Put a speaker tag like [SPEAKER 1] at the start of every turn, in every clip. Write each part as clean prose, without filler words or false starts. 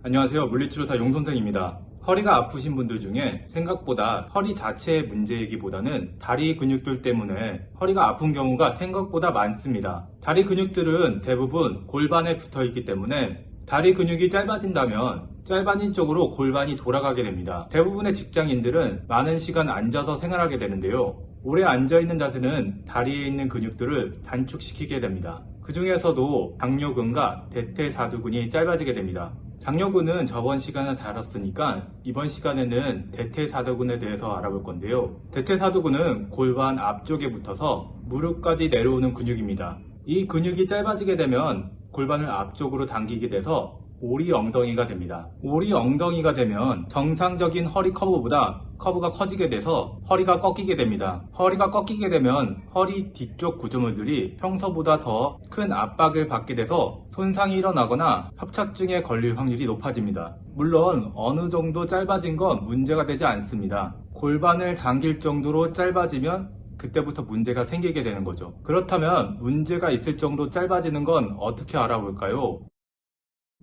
[SPEAKER 1] 안녕하세요. 물리치료사 용선생입니다. 허리가 아프신 분들 중에 생각보다 허리 자체의 문제이기보다는 다리 근육들 때문에 허리가 아픈 경우가 생각보다 많습니다. 다리 근육들은 대부분 골반에 붙어 있기 때문에 다리 근육이 짧아진다면 짧아진 쪽으로 골반이 돌아가게 됩니다. 대부분의 직장인들은 많은 시간 앉아서 생활하게 되는데요. 오래 앉아있는 자세는 다리에 있는 근육들을 단축시키게 됩니다. 그 중에서도 장요근과 대퇴사두근이 짧아지게 됩니다. 장요근은 저번 시간에 다뤘으니까 이번 시간에는 대퇴사두근에 대해서 알아볼 건데요. 대퇴사두근은 골반 앞쪽에 붙어서 무릎까지 내려오는 근육입니다. 이 근육이 짧아지게 되면 골반을 앞쪽으로 당기게 돼서 오리 엉덩이가 됩니다. 오리 엉덩이가 되면 정상적인 허리 커브보다 커브가 커지게 돼서 허리가 꺾이게 됩니다. 허리가 꺾이게 되면 허리 뒤쪽 구조물들이 평소보다 더 큰 압박을 받게 돼서 손상이 일어나거나 협착증에 걸릴 확률이 높아집니다. 물론 어느 정도 짧아진 건 문제가 되지 않습니다. 골반을 당길 정도로 짧아지면 그때부터 문제가 생기게 되는 거죠. 그렇다면 문제가 있을 정도 짧아지는 건 어떻게 알아볼까요?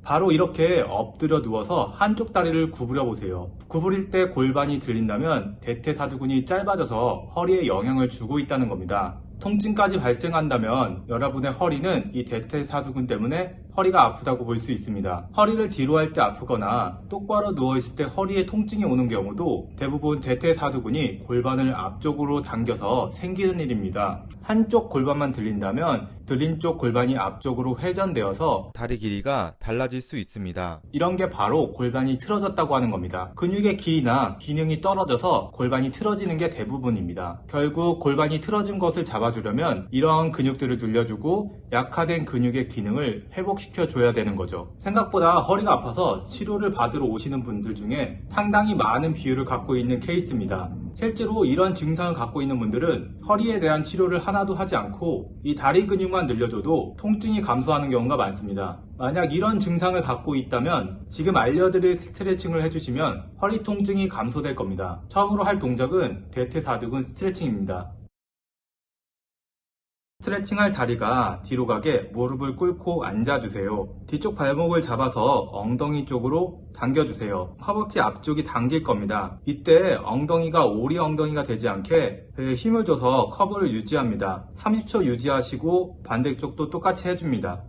[SPEAKER 1] 바로 이렇게 엎드려 누워서 한쪽 다리를 구부려 보세요. 구부릴 때 골반이 들린다면 대퇴사두근이 짧아져서 허리에 영향을 주고 있다는 겁니다. 통증까지 발생한다면 여러분의 허리는 이 대퇴사두근 때문에 허리가 아프다고 볼 수 있습니다. 허리를 뒤로 할 때 아프거나 똑바로 누워있을 때 허리에 통증이 오는 경우도 대부분 대퇴사두근이 골반을 앞쪽으로 당겨서 생기는 일입니다. 한쪽 골반만 들린다면 들린 쪽 골반이 앞쪽으로 회전되어서
[SPEAKER 2] 다리 길이가 달라질 수 있습니다.
[SPEAKER 1] 이런 게 바로 골반이 틀어졌다고 하는 겁니다. 근육의 길이나 기능이 떨어져서 골반이 틀어지는 게 대부분입니다. 결국 골반이 틀어진 것을 잡아주려면 이러한 근육들을 늘려주고 약화된 근육의 기능을 회복시켜줘야 되는 거죠. 생각보다 허리가 아파서 치료를 받으러 오시는 분들 중에 상당히 많은 비율을 갖고 있는 케이스입니다. 실제로 이런 증상을 갖고 있는 분들은 허리에 대한 치료를 하나도 하지 않고 이 다리 근육만 늘려줘도 통증이 감소하는 경우가 많습니다. 만약 이런 증상을 갖고 있다면 지금 알려드릴 스트레칭을 해주시면 허리 통증이 감소될 겁니다. 처음으로 할 동작은 대퇴사두근 스트레칭입니다. 스트레칭할 다리가 뒤로 가게 무릎을 꿇고 앉아주세요. 뒤쪽 발목을 잡아서 엉덩이 쪽으로 당겨주세요. 허벅지 앞쪽이 당길 겁니다. 이때 엉덩이가 오리 엉덩이가 되지 않게 힘을 줘서 커브를 유지합니다. 30초 유지하시고 반대쪽도 똑같이 해줍니다.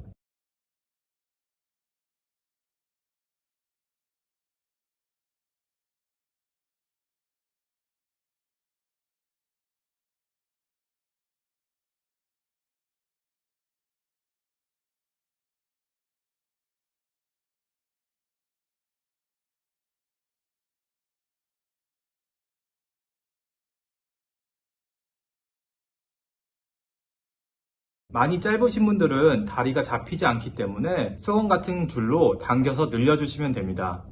[SPEAKER 1] 많이 짧으신 분들은 다리가 잡히지 않기 때문에 수건 같은 줄로 당겨서 늘려주시면 됩니다.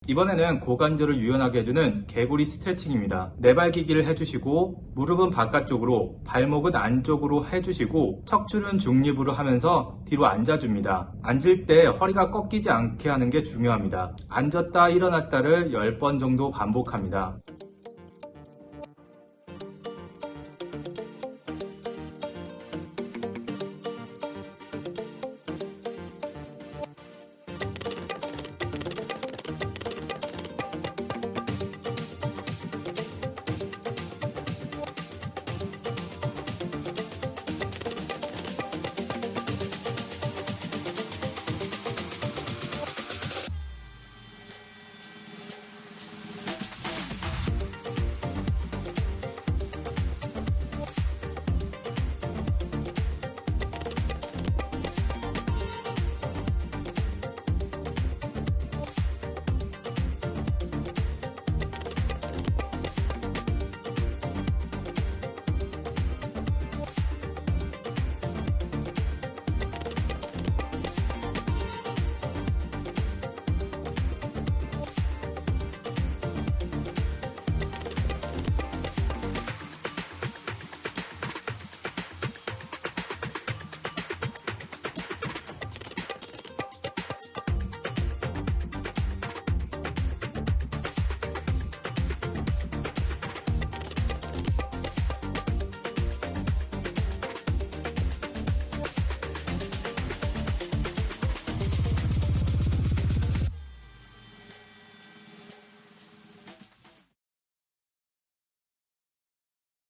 [SPEAKER 1] 이번에는 고관절을 유연하게 해주는 개구리 스트레칭입니다. 내발기기를 해주시고 무릎은 바깥쪽으로 발목은 안쪽으로 해주시고 척추는 중립으로 하면서 뒤로 앉아줍니다. 앉을 때 허리가 꺾이지 않게 하는 게 중요합니다. 앉았다 일어났다를 10번 정도 반복합니다.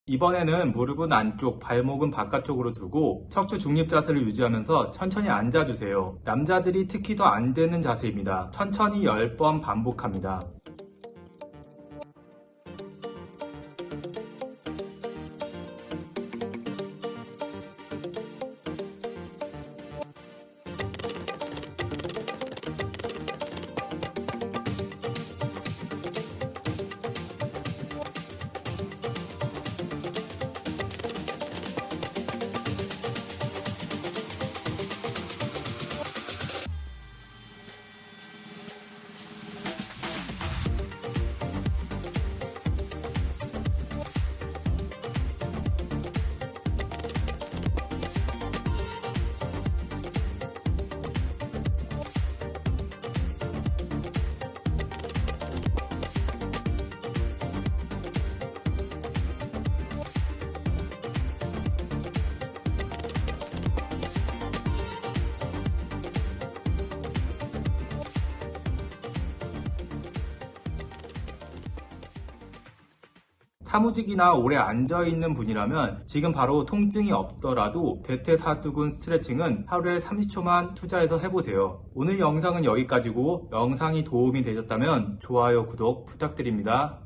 [SPEAKER 1] 이번에는 무릎은 안쪽, 발목은 바깥쪽으로 두고 척추 중립 자세를 유지하면서 천천히 앉아주세요. 남자들이 특히 더 안 되는 자세입니다. 천천히 10번 반복합니다. 사무직이나 오래 앉아있는 분이라면 지금 바로 통증이 없더라도 대퇴사두근 스트레칭은 하루에 30초만 투자해서 해보세요. 오늘 영상은 여기까지고 영상이 도움이 되셨다면 좋아요, 구독 부탁드립니다.